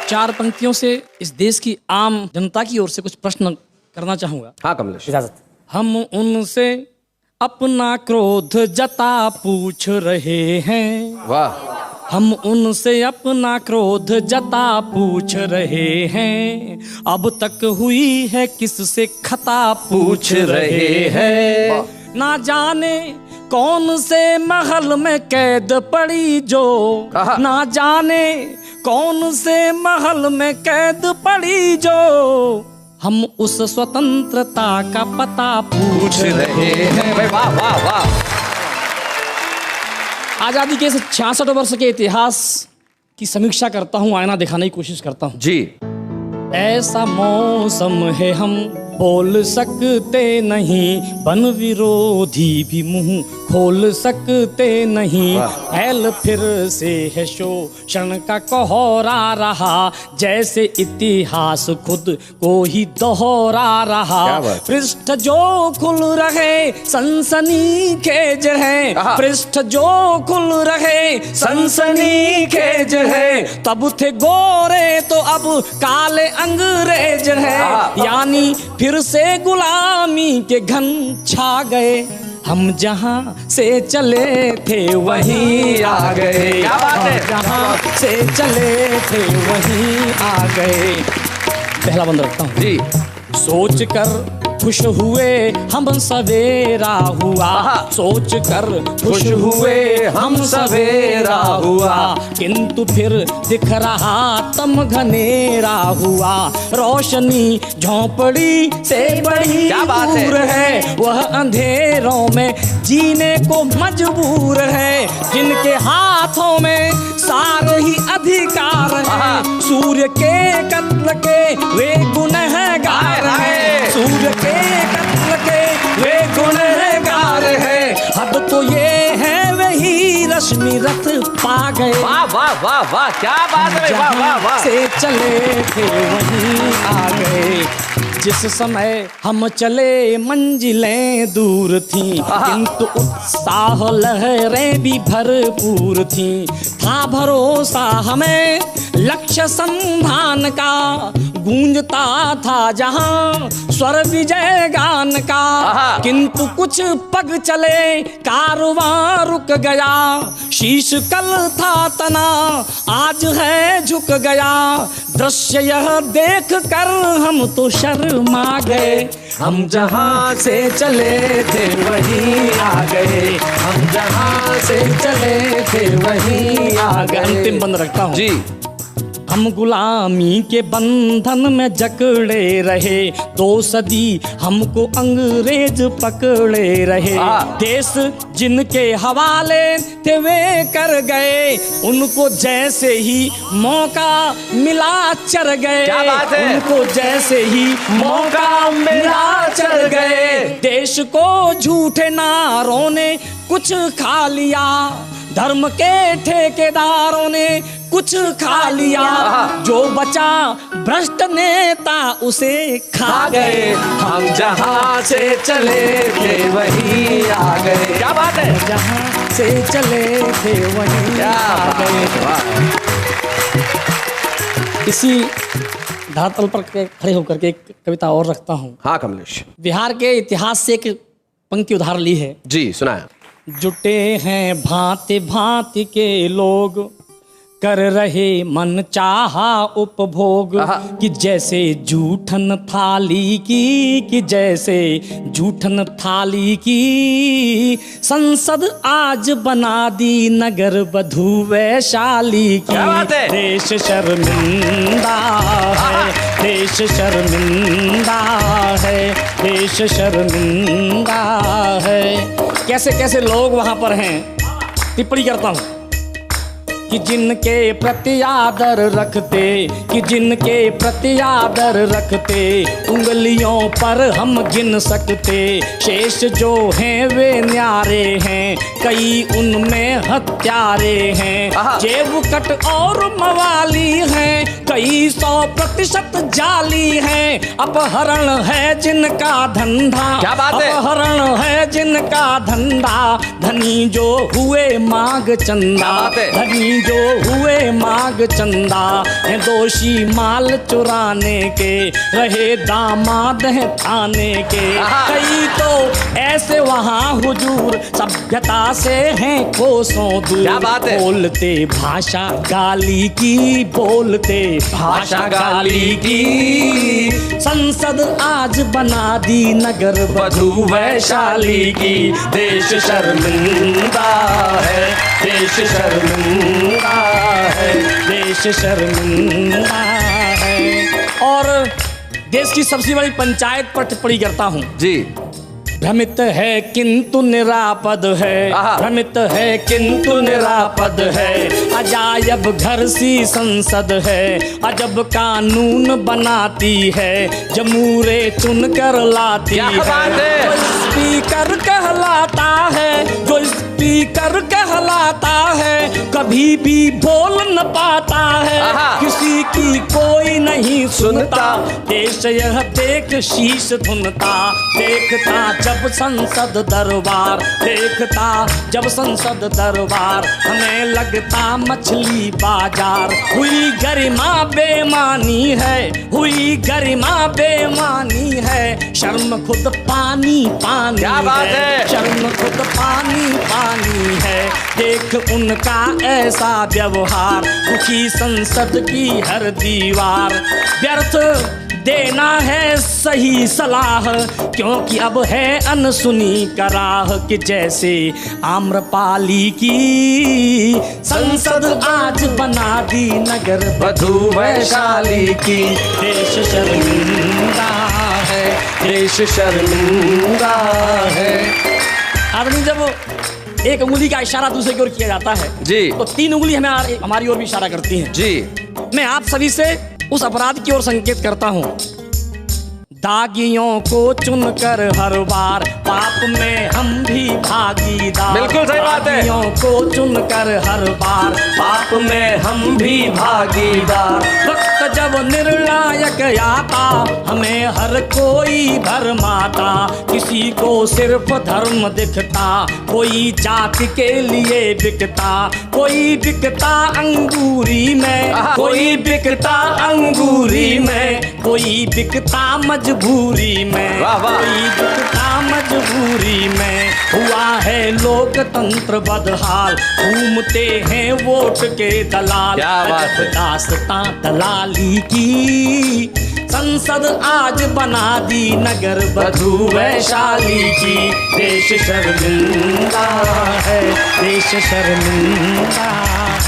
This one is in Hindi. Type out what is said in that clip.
चार पंक्तियों से इस देश की आम जनता की ओर से कुछ प्रश्न करना चाहूंगा। हाँ कमलेश, इजाजत। हम उनसे अपना क्रोध जता पूछ रहे हैं। वाह। हम उनसे अपना क्रोध जता पूछ रहे हैं। अब तक हुई है किससे खता पूछ रहे हैं। ना जाने कौन से महल में कैद पड़ी जो, ना जाने कौन से महल में कैद पड़ी जो, हम उस स्वतंत्रता का पता पूछ रहे हैं। वाह वाह वाह। आजादी के 66 वर्ष के इतिहास की समीक्षा करता हूँ, आईना दिखाने की कोशिश करता हूँ जी। ऐसा मौसम है हम बोल सकते नहीं, वन विरोधी भी मुंह खोल सकते नहीं। फैल फिर से है शोषण का कोहरा रहा, जैसे इतिहास खुद को ही दोहरा रहा। पृष्ठ जो खुल रहे सनसनीखेज है, पृष्ठ जो खुल रहे सनसनीखेज है। तब थे गोरे तो अब काले अंग्रेज है, यानी फिर से गुलामी के घन छा गए। हम जहां से चले थे वहीं आ गए। क्या बात है? हम जहां से चले थे वहीं आ गए। पहला बंद रखता हूं जी। सोच कर खुश हुए हम सवेरा हुआ, सोच कर खुश हुए हम सवेरा हुआ। किंतु फिर दिख रहा तम घनेरा हुआ, रोशनी झोंपड़ी से बड़ी दूर है। वह अंधेरों में जीने को मजबूर है, जिनके हाथों में सारे ही अधिकार हैं। सूर्य के कत्ल के वे गुनहगार हैं, सूर्य के कत्ल के वे गुनहगार हैं। हद तो ये है वही रश्मि रथ पा गए। वाह वाह वाह वाह, क्या बात है। वाह वाह वाह। से चले थे वहीं आ गए। जिस समय हम चले मंजिलें दूर थीं, किंतु उत्साह लहरें भी भरपूर थीं। था भरोसा हमें लक्ष्य संधान का, गूंजता था जहां स्वर विजय गान का। किंतु कुछ पग चले कारवां रुक गया, शीश कल था तना आज है झुक गया। दृश्य यह देख कर हम तो शर्मा गए। हम जहां से चले थे वहीं आ गए, हम जहां से चले थे वहीं आ गए। अंतिम बंद रखता हूँ जी। हम गुलामी के बंधन में जकड़े रहे, 2 सदी हमको अंग्रेज पकड़े रहे। देश जिनके हवाले थे वे कर गए, उनको जैसे ही मौका मिला चढ़ गए। क्या बात है? उनको जैसे ही मौका मिला चढ़ गए। देश को झूठे नारों ने कुछ खा लिया, धर्म के ठेकेदारों ने कुछ खा लिया। जो बचा भ्रष्ट नेता उसे खा गए। हम जहां से चले थे वहीं आ गए। क्या बात है। जहां से चले थे वहीं आ गए। इसी धरातल पर खड़े होकर के एक कविता और रखता हूँ। हाँ कमलेश। बिहार के इतिहास से एक पंक्ति उधार ली है। जी सुनाया। जुटे हैं भांति भांति के लोग, कर रहे मन चाहा उपभोग। कि जैसे जूठन थाली की, कि जैसे जूठन थाली की। संसद आज बना दी नगर वधू वैशाली की। देश शर्मिंदा है, देश शर्मिंदा है, देश शर्मिंदा है। कैसे कैसे लोग वहां पर हैं। टिप्पणी करता हूं कि जिनके प्रति आदर रखते, कि जिनके प्रति आदर रखते, उंगलियों पर हम गिन सकते। शेष जो हैं वे न्यारे हैं, कई उनमें हत्यारे हैं। जेब कट और मवाली हैं, कई 100% जाली है, अपहरण है जिनका धंधा। क्या बात है? अपहरण है जिनका धंधा, धनी जो हुए मांग चंदा। क्या बात है? धनी जो हुए मांग चंदा, है दोषी माल चुराने के, रहे दामाद है थाने के। कई तो ऐसे वहाँ हुजूर सभ्यता से हैं कोसों दूर। क्या बात है? बोलते भाषा गाली की, बोलते भाषा गाली की। संसद आज बना दी नगर वधु वैशाली की। देश शर्मिंदा है, देश शर्मिंदा है, देश शर्मिंदा है। और देश की सबसे बड़ी पंचायत पर टिप्पणी करता हूँ जी। भ्रमित है किंतु निरापद है, भ्रमित है किंतु निरापद है। अजायब घर सी संसद है, अजब कानून बनाती है, जमूरे चुन कर लाती है। जो स्पीकर कहलाता है, जो स्पीकर कहलाता है, कभी भी बोल न पाता है, किसी की कोई नहीं सुनता। देश यह देख शीश धुनता, देखता जब संसद दरबार, देखता जब संसद दरबार, हमें लगता मछली बाजार। हुई गरिमा बेमानी है, हुई गरिमा बेमानी है, शर्म खुद पानी पानी है, शर्म खुद पानी पानी है। देख उनका ऐसा व्यवहार, दुखी संसद की हर दीवार। व्यर्थ देना है सही सलाह, क्योंकि अब है अनसुनी कराह, कि जैसे आम्रपाली की संसद आज बना दी नगर वधु वैशाली की। देश शर्मिंदा है, देश शर्मिंदा है। आदमी जब एक उंगली का इशारा दूसरे की ओर किया जाता है जी, तो 3 उंगली हमें हमारी ओर भी इशारा करती हैं जी। मैं आप सभी से उस अपराध की ओर संकेत करता हूं। दागियों को चुनकर हर बार पाप में हम भी भागीदार। बिल्कुल सही बात है। दागियों को चुनकर हर बार पाप में हम भी भागीदार। वक्त जब निर्णायक आता, हमें हर कोई भरमाता, किसी को सिर्फ धर्म दिखता, कोई जाति के लिए बिकता, कोई बिकता अंगूरी में, कोई बिकता अंगूरी में, कोई बिकता मजबूरी में, कोई बिकता मजबूरी में। हुआ है लोकतंत्र बदहाल, घूमते हैं वोट के दलाल। क्या बात है? दास्तां दलाली की संसद आज बना दी नगर वधु वैशाली की। देश शर्मिंदा है, देश शर्मिंदा